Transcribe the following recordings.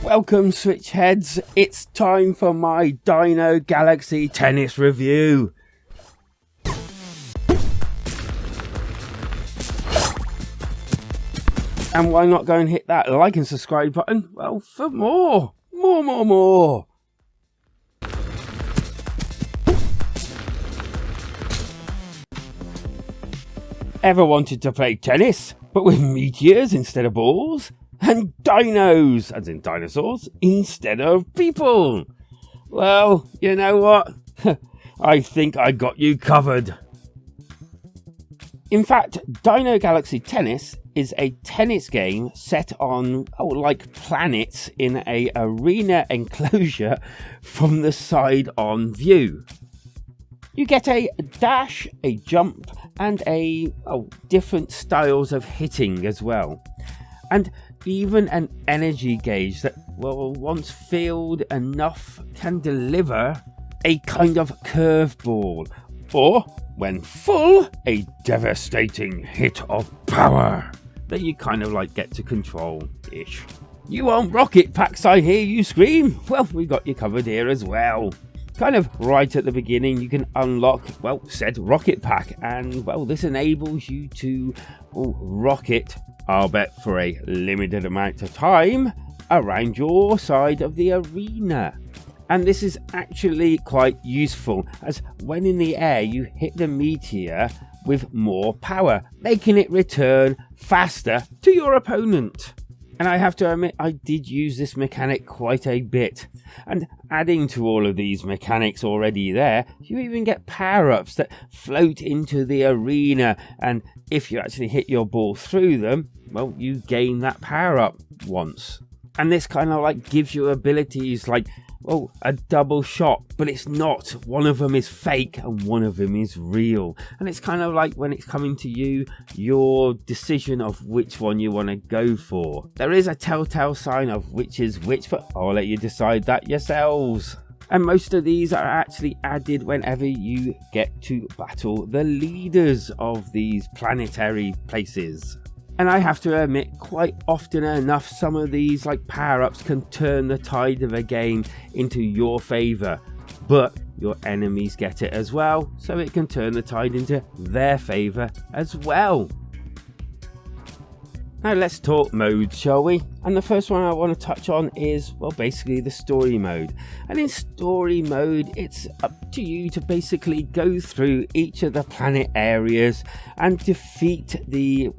Welcome Switchheads, it's time for my Dino Galaxy Tennis review. And why not go and hit that like and subscribe button? Well, for more. Ever wanted to play tennis, but with meteors instead of balls? And dinos, as in dinosaurs, instead of people? Well, you know what? I think I got you covered. In fact, Dino Galaxy Tennis is a tennis game set on, like planets in a arena enclosure from the side on view. You get a dash, a jump, and different styles of hitting as well. And even an energy gauge that, once filled enough, can deliver a kind of curveball, or, when full, a devastating hit of power that you kind of get to control-ish. You want rocket packs, I hear you scream? Well, we got you covered here as well. Kind of right at the beginning, you can unlock, said rocket pack, and, this enables you to rocket, I'll bet for a limited amount of time, around your side of the arena. And this is actually quite useful, as when in the air you hit the meteor with more power, making it return faster to your opponent. And I have to admit, I did use this mechanic quite a bit. And adding to all of these mechanics already there, you even get power-ups that float into the arena. And if you actually hit your ball through them, you gain that power-up once. And this kind of gives you abilities like, a double shot, but it's not. One of them is fake and one of them is real. And it's kind of like when it's coming to you, your decision of which one you want to go for. There is a telltale sign of which is which, but I'll let you decide that yourselves. And most of these are actually added whenever you get to battle the leaders of these planetary places. And I have to admit, quite often enough, some of these power-ups can turn the tide of a game into your favour. But your enemies get it as well, so it can turn the tide into their favour as well. Now let's talk modes, shall we? And the first one I want to touch on is, basically the story mode. And in story mode, it's up to you to basically go through each of the planet areas and defeat the,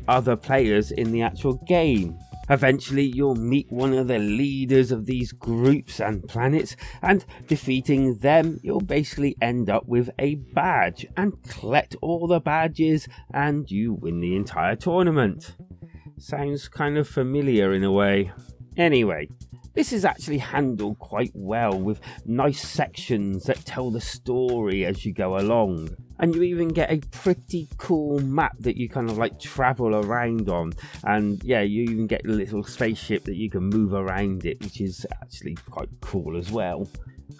other players in the actual game. Eventually, you'll meet one of the leaders of these groups and planets, and defeating them, you'll basically end up with a badge and collect all the badges, and you win the entire tournament. Sounds kind of familiar in a way. Anyway, this is actually handled quite well with nice sections that tell the story as you go along. And you even get a pretty cool map that you kind of travel around on. And you even get a little spaceship that you can move around it, which is actually quite cool as well.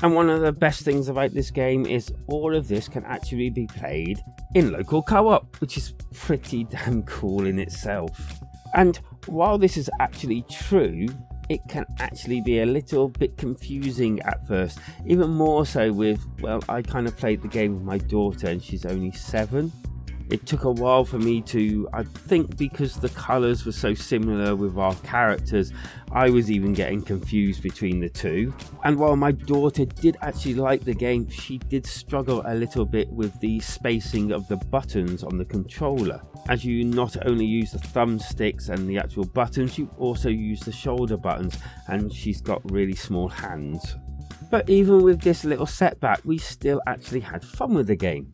And one of the best things about this game is all of this can actually be played in local co-op, which is pretty damn cool in itself. And while this is actually true, it can actually be a little bit confusing at first, even more so with, I kind of played the game with my daughter and she's only 7. It took a while for me to, I think because the colours were so similar with our characters, I was even getting confused between the two. And while my daughter did actually like the game, she did struggle a little bit with the spacing of the buttons on the controller. As you not only use the thumbsticks and the actual buttons, you also use the shoulder buttons, and she's got really small hands. But even with this little setback, we still actually had fun with the game.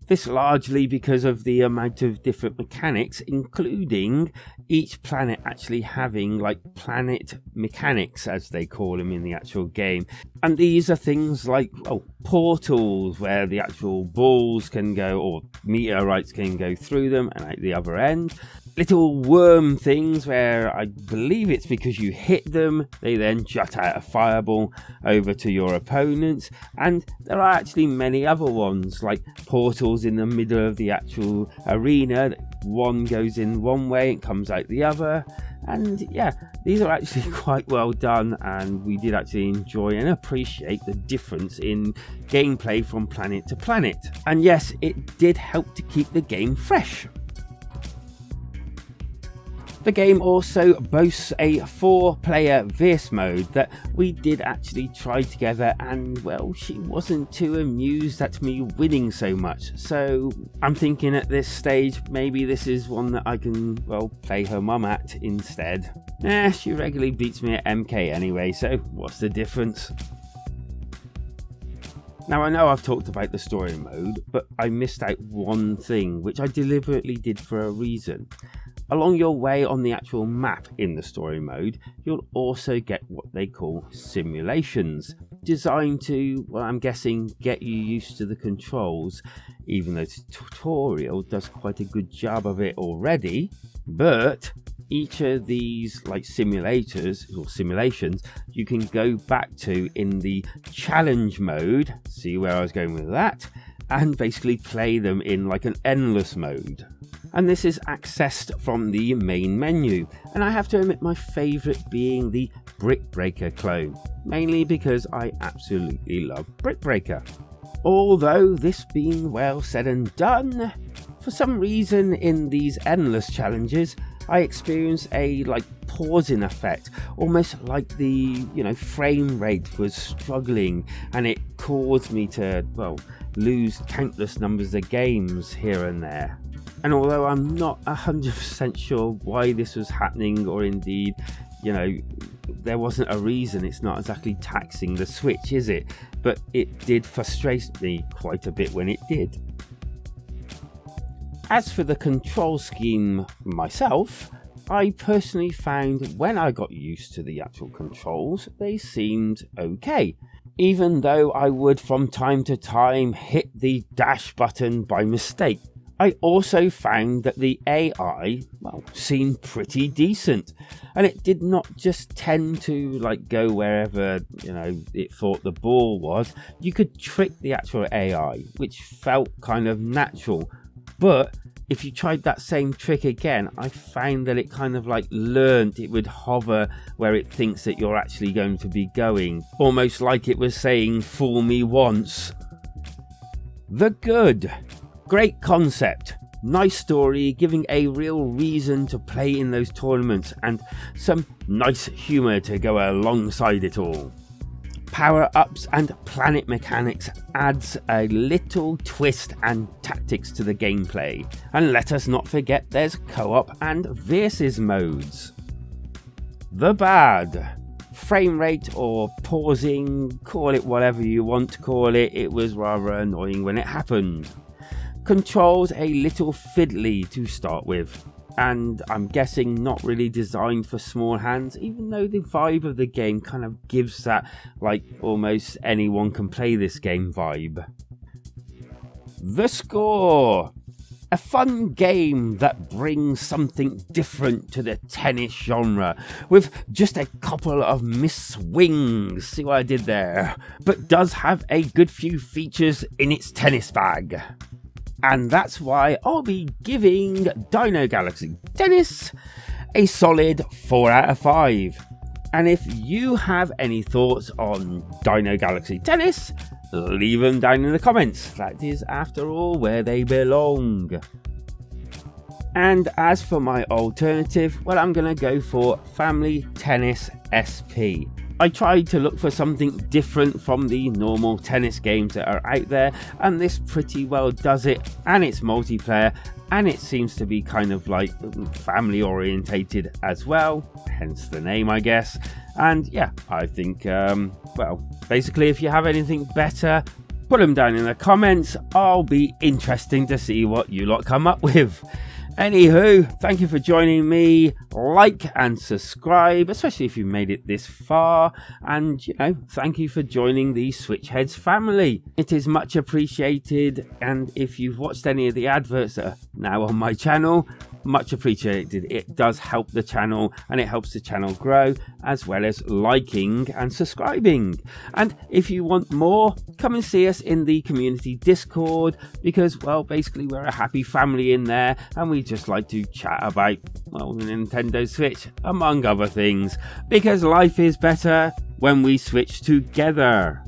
This largely because of the amount of different mechanics, including each planet actually having planet mechanics, as they call them in the actual game. And these are things like portals where the actual balls can go, or meteorites can go through them and out the other end. Little worm things where I believe it's because you hit them, they then jut out a fireball over to your opponents. And there are actually many other ones, like portals in the middle of the actual arena that one goes in one way and comes out the other. And yeah, these are actually quite well done, and we did actually enjoy and appreciate the difference in gameplay from planet to planet. And yes, it did help to keep the game fresh. The game also boasts a 4-player verse mode that we did actually try together, and well, she wasn't too amused at me winning so much, so I'm thinking at this stage maybe this is one that I can, well, play her mum at instead. She regularly beats me at MK anyway, so what's the difference? Now, I know I've talked about the story mode, but I missed out one thing, which I deliberately did for a reason. Along your way on the actual map in the story mode, you'll also get what they call simulations, designed to, well, I'm guessing, get you used to the controls, even though the tutorial does quite a good job of it already. But each of these simulators or simulations you can go back to in the challenge mode, see where I was going with that, and basically play them in like an endless mode. And this is accessed from the main menu, and I have to admit my favourite being the Brick Breaker clone, mainly because I absolutely love Brick Breaker. Although this being well said and done, for some reason in these endless challenges I experience a pausing effect, almost like the frame rate was struggling, and it caused me to, well, lose countless numbers of games here and there. And although I'm not 100% sure why this was happening, or indeed, there wasn't a reason, it's not exactly taxing the Switch, is it? But it did frustrate me quite a bit when it did. As for the control scheme myself, I personally found when I got used to the actual controls, they seemed okay. Even though I would from time to time hit the dash button by mistake. I also found that the AI, well, seemed pretty decent, and it did not just tend to go wherever it thought the ball was. You could trick the actual AI, which felt kind of natural, but if you tried that same trick again, I found that it kind of learned it would hover where it thinks that you're actually going to be going, almost like it was saying fool me once. The good. Great concept, nice story, giving a real reason to play in those tournaments, and some nice humour to go alongside it all. Power-ups and planet mechanics adds a little twist and tactics to the gameplay. And let us not forget there's co-op and versus modes. The bad. Frame rate or pausing, call it whatever you want to call it, it was rather annoying when it happened. Controls a little fiddly to start with, and I'm guessing not really designed for small hands, even though the vibe of the game kind of gives that almost anyone can play this game vibe. The score. A fun game that brings something different to the tennis genre, with just a couple of misswings, see what I did there, but does have a good few features in its tennis bag. And that's why I'll be giving Dino Galaxy Tennis a solid 4 out of 5. And if you have any thoughts on Dino Galaxy Tennis, leave them down in the comments. That is, after all, where they belong. And as for my alternative, well, I'm going to go for Family Tennis SP. I tried to look for something different from the normal tennis games that are out there, and this pretty well does it, and it's multiplayer, and it seems to be kind of family orientated as well, hence the name, I guess. And yeah, I think, well, basically if you have anything better, put them down in the comments. I'll be interesting to see what you lot come up with. Anywho, thank you for joining me. Like and subscribe, especially if you made it this far. And, thank you for joining the Switchheads family. It is much appreciated. And if you've watched any of the adverts that are now on my channel, much appreciated. It does help the channel and it helps the channel grow, as well as liking and subscribing. And if you want more, come and see us in the community Discord, because, well, basically we're a happy family in there and we just like to chat about, well, the Nintendo Switch, among other things, because life is better when we switch together.